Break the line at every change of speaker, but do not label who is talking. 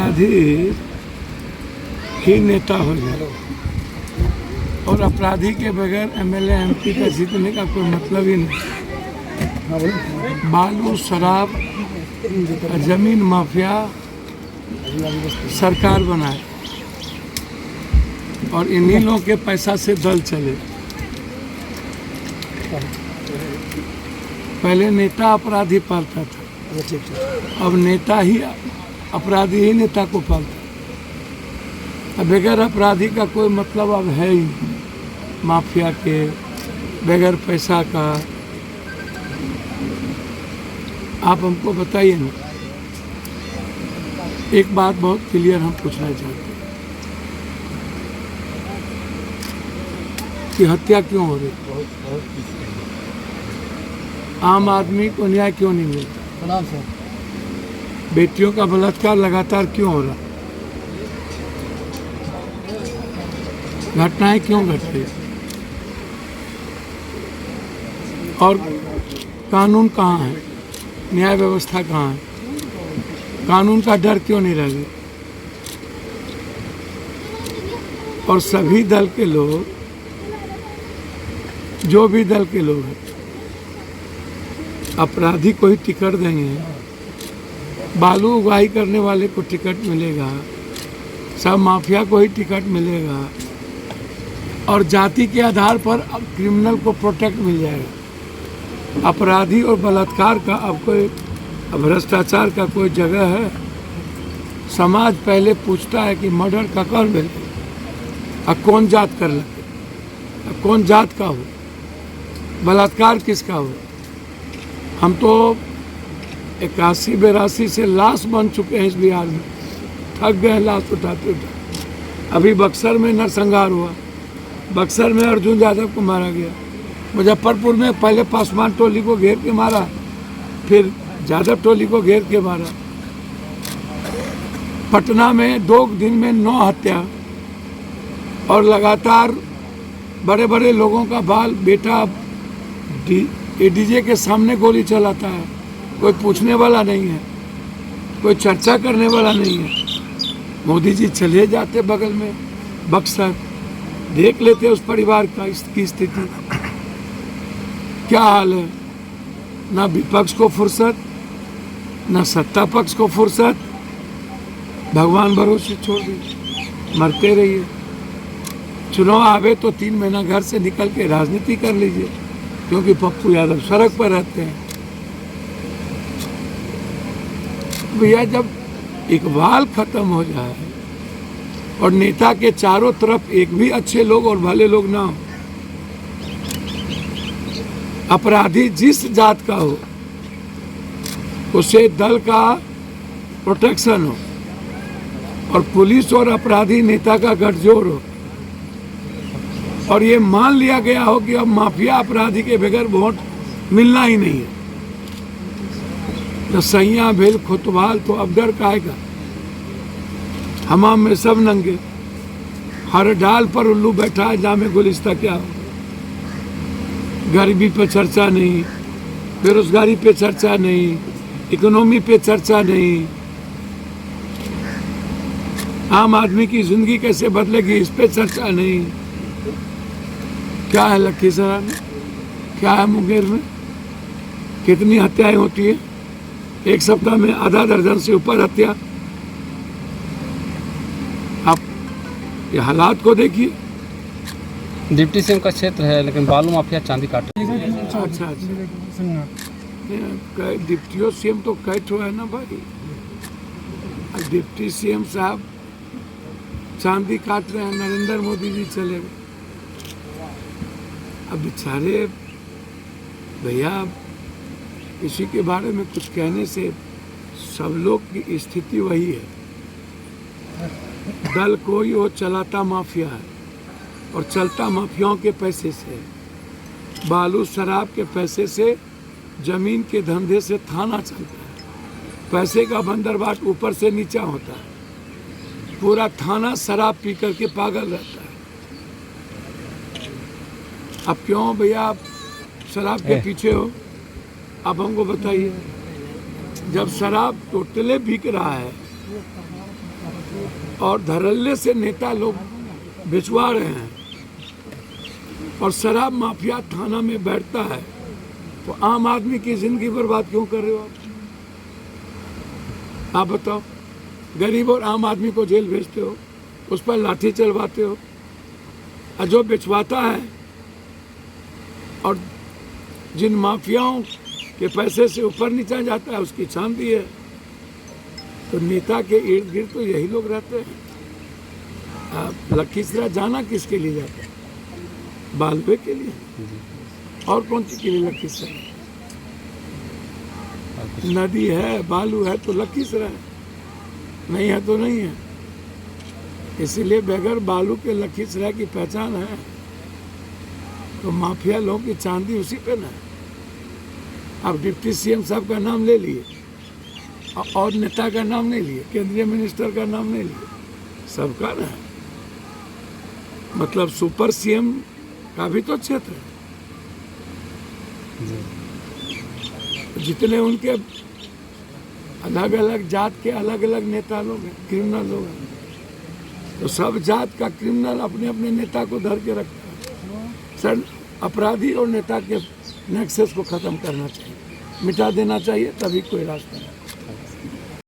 अपराधी ही नेता हो जाए और अपराधी के बगैर एमएलए एमपी का जीतने का कोई मतलब ही नहीं। बालू शराब जमीन माफिया सरकार बनाए और इन्हीं लोगों के पैसा से दल चले। पहले नेता अपराधी पालता था, अब नेता ही अपराधी ही नेता को पालता। अब बगैर अपराधी का कोई मतलब अब है ही नहीं, माफिया के बगैर पैसा का। आप हमको बताइए ना, एक बात बहुत क्लियर हम पूछना चाहते हैं कि हत्या क्यों हो रही, आम आदमी को न्याय क्यों नहीं मिलता, बेटियों का बलात्कार लगातार क्यों हो रहा, घटनाएं क्यों घट रही और कानून कहाँ है, न्याय व्यवस्था कहाँ है, कानून का डर क्यों नहीं रह गया। और सभी दल के लोग, जो भी दल के लोग हैं, अपराधी को ही टिकट देंगे, बालू उगाही करने वाले को टिकट मिलेगा, सब माफिया को ही टिकट मिलेगा और जाति के आधार पर क्रिमिनल को प्रोटेक्ट मिल जाएगा। अपराधी और बलात्कार का अब कोई, भ्रष्टाचार का कोई जगह है। समाज पहले पूछता है कि मर्डर का कौन मिले, अब कौन जात कर लगे, अब कौन जात का हो, बलात्कार किसका हो। हम तो 81-82 से लाश बन चुके हैं इस बिहार में, थक गए लाश उठाते उठाते। अभी बक्सर में नरसंहार हुआ, बक्सर में अर्जुन यादव को मारा गया, मुजफ्फरपुर में पहले पासवान टोली को घेर के मारा, फिर यादव टोली को घेर के मारा, पटना में 2 दिन में 9 हत्या और लगातार बड़े बड़े लोगों का बाल बेटा डीजे के सामने गोली चलाता है, कोई पूछने वाला नहीं है, कोई चर्चा करने वाला नहीं है। मोदी जी चले जाते बगल में बक्सर, देख लेते उस परिवार की स्थिति क्या हाल है। ना विपक्ष को फुर्सत, ना सत्ता पक्ष को फुर्सत, भगवान भरोसे छोड़ दीजिए, मरते रहिए। चुनाव आवे तो 3 महीना घर से निकल के राजनीति कर लीजिए, क्योंकि पप्पू यादव सड़क पर रहते हैं। भैया जब इकबाल खत्म हो जाए और नेता के चारों तरफ एक भी अच्छे लोग और भले लोग ना हो, अपराधी जिस जात का हो, उसे दल का प्रोटेक्शन हो और पुलिस और अपराधी नेता का गठजोड़ हो और ये मान लिया गया हो कि अब माफिया अपराधी के बगैर वोट मिलना ही नहीं है, तो सैया भेल खुतवाल तो अब डर काहेगा। हमाम में सब नंगे, हर डाल पर उल्लू बैठा है, जामे गुलिस्ता क्या हो। गरीबी पे चर्चा नहीं, बेरोजगारी पे चर्चा नहीं, इकोनॉमी पे चर्चा नहीं, आम आदमी की जिंदगी कैसे बदलेगी इस पे चर्चा नहीं। क्या है लखीसराय में, क्या है मुंगेर में, कितनी हत्याएं होती है, एक सप्ताह में आधा दर्जन से ऊपर हत्या। आप ये हालात को देखिए।
डिप्टी सीएम का क्षेत्र है, लेकिन बालू माफिया चांदी काटे।
अच्छा, डिप्टी सीएम तो कैट हुआ है ना भाई, डिप्टी सीएम साहब चांदी काट रहे हैं, नरेंद्र मोदी जी चले गए। अब बेचारे भैया, किसी के बारे में कुछ कहने से सब लोग की स्थिति वही है। दल कोई हो, चलाता माफिया है और चलता माफियाओं के पैसे से, बालू शराब के पैसे से, जमीन के धंधे से थाना चलता है। पैसे का बंदरबाट ऊपर से नीचा होता है, पूरा थाना शराब पी करके पागल रहता है। अब क्यों भैया आप शराब के पीछे हो, अब हमको बताइए। जब शराब टोटले बिक रहा है और धड़ल्ले से नेता लोग भिजवा रहे हैं और शराब माफिया थाना में बैठता है, तो आम आदमी की जिंदगी बर्बाद क्यों कर रहे हो आप बताओ। गरीब और आम आदमी को जेल भेजते हो, उस पर लाठी चलवाते हो, और जो बिचवाता है और जिन माफियाओं के पैसे से ऊपर नीचा जाता है उसकी चांदी है। तो नेता के इर्द गिर्द तो यही लोग रहते हैं। आप लखीसराय जाना किसके लिए जाते हैं? बालुए के लिए, और कौन सी के लिए लखीसराय? नदी है, बालू है तो लखीसराय, नहीं है तो नहीं है। इसीलिए बगैर बालू के लखीसराय की पहचान है, तो माफिया लोगों की चांदी उसी पे ना है। अब डिप्टी सीएम साहब का नाम ले लिए और नेता का नाम नहीं लिए, केंद्रीय मिनिस्टर का नाम नहीं लिए, सबका ना है। मतलब सुपर सीएम का भी तो क्षेत्र है। जितने उनके अलग अलग जात के अलग अलग नेता लोग हैं, क्रिमिनल लोग हैं, तो सब जात का क्रिमिनल अपने अपने नेता को धर के रखता है। सर, अपराधी और नेता के नेक्सस को खत्म करना चाहिए, मिटा देना चाहिए, तभी कोई रास्ता है।